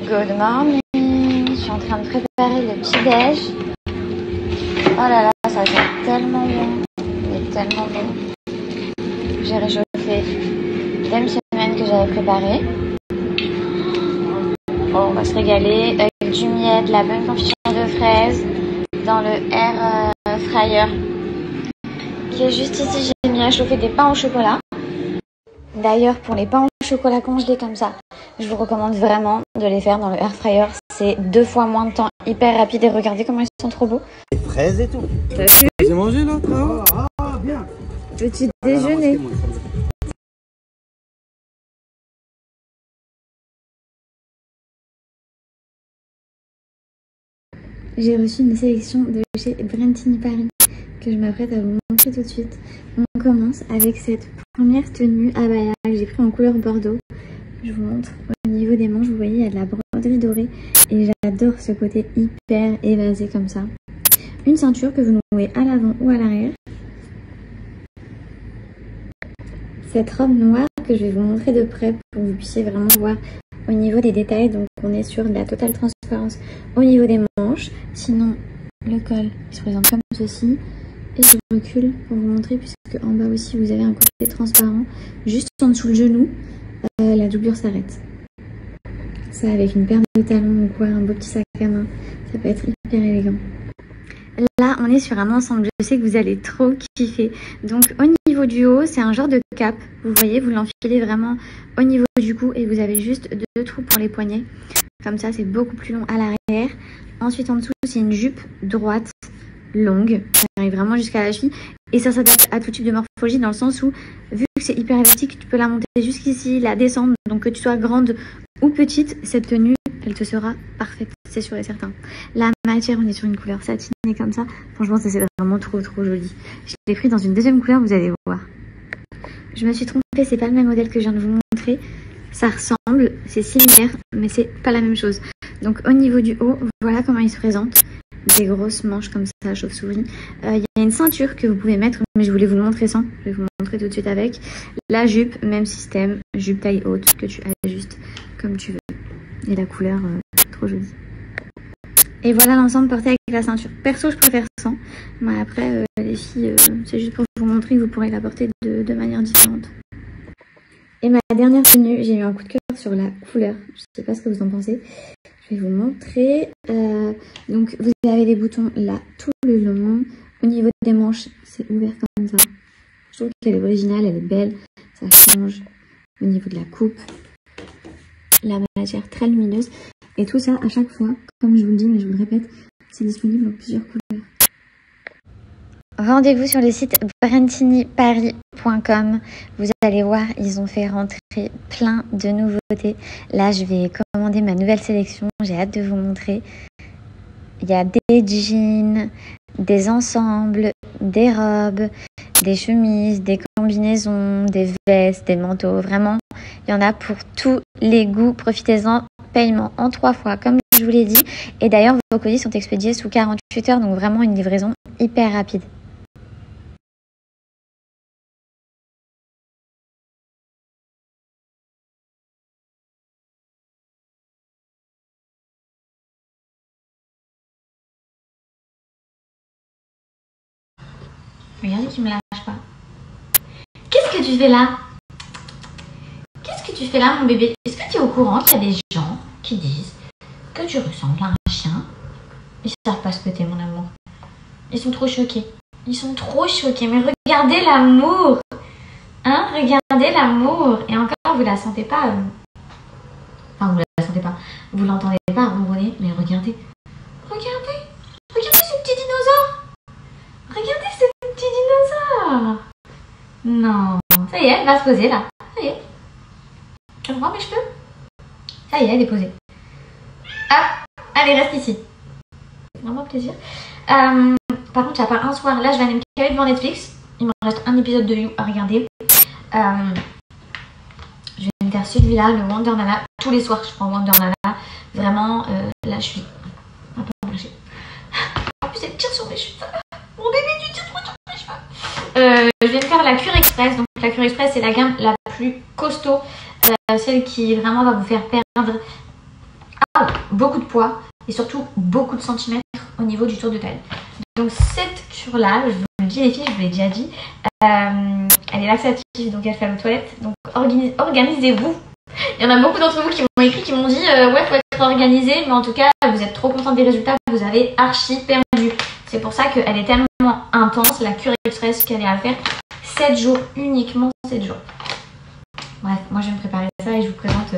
Good morning. Je suis en train de préparer le petit déj. Oh là là, ça sent tellement bon. Il est tellement bon. J'ai réchauffé dès une semaine que j'avais préparé. Bon, on va se régaler avec du miel, de la bonne confiture de fraises dans le air fryer qui est juste ici. J'ai mis à chauffer des pains au chocolat. D'ailleurs, pour les pains au chocolat congelés comme ça, je vous recommande vraiment de les faire dans le air fryer. C'est 2 fois moins de temps, hyper rapide, et regardez comment ils sont trop beaux. Les fraises et tout. T'as vu? J'ai mangé l'autre. Ah, bien. Petit déjeuner. J'ai reçu une sélection de chez Brentini Paris que je m'apprête à vous montrer tout de suite. On commence avec cette première tenue abaya que j'ai pris en couleur bordeaux. Je vous montre au niveau des manches, vous voyez, il y a de la broderie dorée et j'adore ce côté hyper évasé comme ça. Une ceinture que vous nouez à l'avant ou à l'arrière. Cette robe noire que je vais vous montrer de près pour que vous puissiez vraiment voir au niveau des détails. Donc on est sur de la totale transparence au niveau des manches. Sinon le col il se présente comme ceci. Et je recule pour vous montrer, puisque en bas aussi vous avez un côté transparent. Juste en dessous le genou, la doublure s'arrête. Ça avec une paire de talons ou quoi, un beau petit sac à main, ça peut être hyper élégant. Là on est sur un ensemble, je sais que vous allez trop kiffer. Donc au niveau du haut, c'est un genre de cape. Vous voyez, vous l'enfilez vraiment au niveau du cou et vous avez juste 2 trous pour les poignets. Comme ça, c'est beaucoup plus long à l'arrière. Ensuite en dessous, c'est une jupe droite, longue, ça arrive vraiment jusqu'à la cheville et ça s'adapte à tout type de morphologie, dans le sens où, vu que c'est hyper élastique, tu peux la monter jusqu'ici, la descendre, donc que tu sois grande ou petite, cette tenue elle te sera parfaite, c'est sûr et certain. La matière, on est sur une couleur satinée comme ça, franchement ça c'est vraiment trop joli. Je l'ai pris dans une deuxième couleur, vous allez voir. Je me suis trompée, c'est pas le même modèle que je viens de vous montrer, ça ressemble, c'est similaire mais c'est pas la même chose. Donc au niveau du haut, voilà comment il se présente. Des grosses manches comme ça, chauve-souris. Il y a une ceinture que vous pouvez mettre, mais je voulais vous le montrer sans. Je vais vous montrer tout de suite avec. La jupe, même système, jupe taille haute que tu ajustes comme tu veux. Et la couleur, trop jolie. Et voilà l'ensemble porté avec la ceinture. Perso, je préfère sans. Mais après, les filles, c'est juste pour vous montrer que vous pourrez la porter de manière différente. Et ma dernière tenue, j'ai eu un coup de cœur sur la couleur. Je sais pas ce que vous en pensez. Je vais vous montrer. Donc vous avez des boutons là tout le long. Au niveau des manches, c'est ouvert comme ça. Je trouve qu'elle est originale, elle est belle. Ça change au niveau de la coupe. La matière très lumineuse. Et tout ça à chaque fois, comme je vous le dis, mais je vous le répète, c'est disponible en plusieurs couleurs. Rendez-vous sur le site brentiniparis.com. Vous allez voir, ils ont fait rentrer plein de nouveautés. Là, je vais commander ma nouvelle sélection. J'ai hâte de vous montrer. Il y a des jeans, des ensembles, des robes, des chemises, des combinaisons, des vestes, des manteaux. Vraiment, il y en a pour tous les goûts. Profitez-en. Paiement en 3 fois, comme je vous l'ai dit. Et d'ailleurs, vos colis sont expédiés sous 48 heures. Donc vraiment une livraison hyper rapide. Regardez qu'il me lâche pas. Qu'est-ce que tu fais là? Qu'est-ce que tu fais là, mon bébé? Est-ce que tu es au courant qu'il y a des gens qui disent que tu ressembles à un chien? Ils savent pas ce que t'es, mon amour. Ils sont trop choqués. Ils sont trop choqués. Mais regardez l'amour. Hein? Regardez l'amour. Et encore, vous la sentez pas. Enfin, vous la sentez pas. Vous l'entendez pas ronronner. Mais regardez. Regardez. Regardez ce petit dinosaure. Regardez ce petit dinosaure. Non. Ça y est, elle va se poser là. Ça y est. Tu me prends mes cheveux? Ça y est, elle est posée. Ah, allez, reste ici. Vraiment plaisir. Par contre, il n'y a pas un soir. Là, je vais aller me caler devant Netflix. Il me reste un épisode de You à regarder. Je vais me faire celui-là, le Wonder Nana. Tous les soirs, je prends Wonder Nana. Vraiment, là, je suis un peu emballée. En plus, elle tire sur mes cheveux. Mon bébé, tu tires trop sur mes cheveux. Je vais me faire la Cure Express. Donc, la Cure Express, c'est la gamme la plus costaud. Celle qui vraiment va vous faire perdre beaucoup de poids et surtout beaucoup de centimètres au niveau du tour de taille. Donc cette cure-là, je vous le dis les filles, je vous l'ai déjà dit, elle est laxative, donc elle fait aux toilettes. Donc organisez-vous. Il y en a beaucoup d'entre vous qui m'ont écrit, qui m'ont dit ouais, faut être organisé, mais en tout cas, vous êtes trop content des résultats, vous avez archi perdu. C'est pour ça qu'elle est tellement intense, la cure express qu'elle est à faire 7 jours, uniquement 7 jours. Bref, moi je vais me préparer ça et je vous présente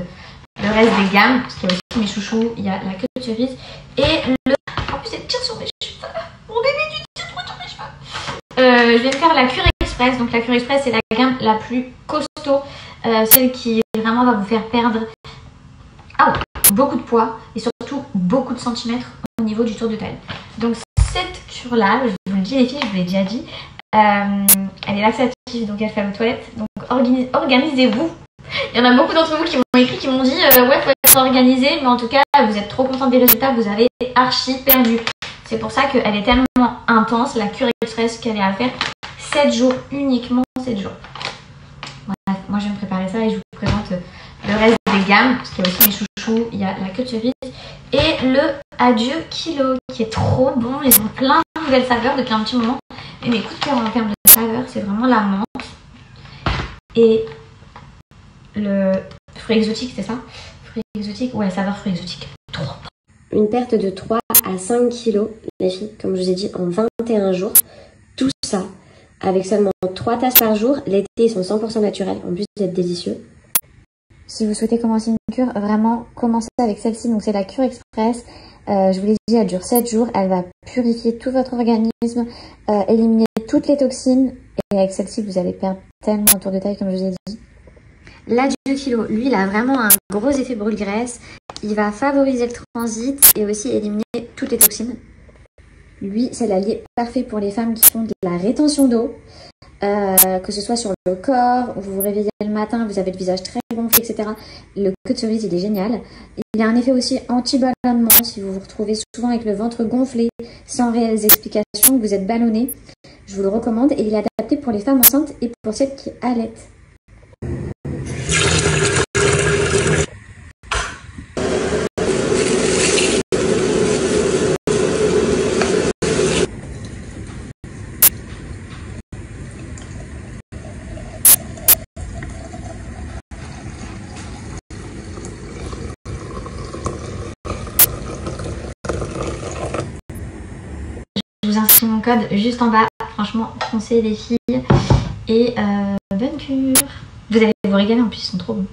le reste des gammes, parce qu'il y a aussi mes chouchous, il y a la queue de cerise et le... En plus elle tire sur mes cheveux, mon bébé tu tires trop sur mes cheveux. Je vais me faire la cure express, donc la cure express c'est la gamme la plus costaud, celle qui vraiment va vous faire perdre beaucoup de poids et surtout beaucoup de centimètres au niveau du tour de taille. Donc cette cure là, je vous le dis les filles, je vous l'ai déjà dit, elle est laxative, donc elle fait aux toilettes. Donc organisez-vous. Il y en a beaucoup d'entre vous qui m'ont écrit, qui m'ont dit ouais, faut être organisé, mais en tout cas, vous êtes trop content des résultats, vous avez archi perdu. C'est pour ça qu'elle est tellement intense, la cure express qu'elle est à faire 7 jours, uniquement 7 jours. Bref, moi je vais me préparer ça et je vous présente le reste des gammes, parce qu'il y a aussi mes chouchous, il y a la queue de cerise et le Adieu Kilo qui est trop bon. Ils ont plein de nouvelles saveurs depuis un petit moment. Et mes coups de cœur en termes de saveur, c'est vraiment la menthe et le fruit exotique, c'est ça? Fruit exotique, ouais, saveur fruit exotique. Trop bon. Une perte de 3 à 5 kilos, les filles, comme je vous ai dit, en 21 jours. Tout ça avec seulement 3 tasses par jour. L'été, ils sont 100% naturels, en plus d'être délicieux. Si vous souhaitez commencer une cure, vraiment commencez avec celle-ci. Donc c'est la cure express. Je vous l'ai dit, elle dure 7 jours. Elle va purifier tout votre organisme, éliminer toutes les toxines. Et avec celle-ci, vous allez perdre tellement en tour de taille, comme je vous ai dit. L'Adieu Kilo, lui, il a vraiment un gros effet brûle-graisse. Il va favoriser le transit et aussi éliminer toutes les toxines. Lui, c'est l'allié parfait pour les femmes qui font de la rétention d'eau. Que ce soit sur le corps, vous vous réveillez le matin, vous avez le visage très gonflé, etc. Le queue de cerise, il est génial. Il a un effet aussi anti-ballonnement si vous vous retrouvez souvent avec le ventre gonflé, sans réelles explications, que vous êtes ballonné. Je vous le recommande et il est adapté pour les femmes enceintes et pour celles qui allaitent. Je vous inscris mon code juste en bas. Franchement, foncez les filles. Et bonne cure. Vous allez vous régaler en plus, ils sont trop bons.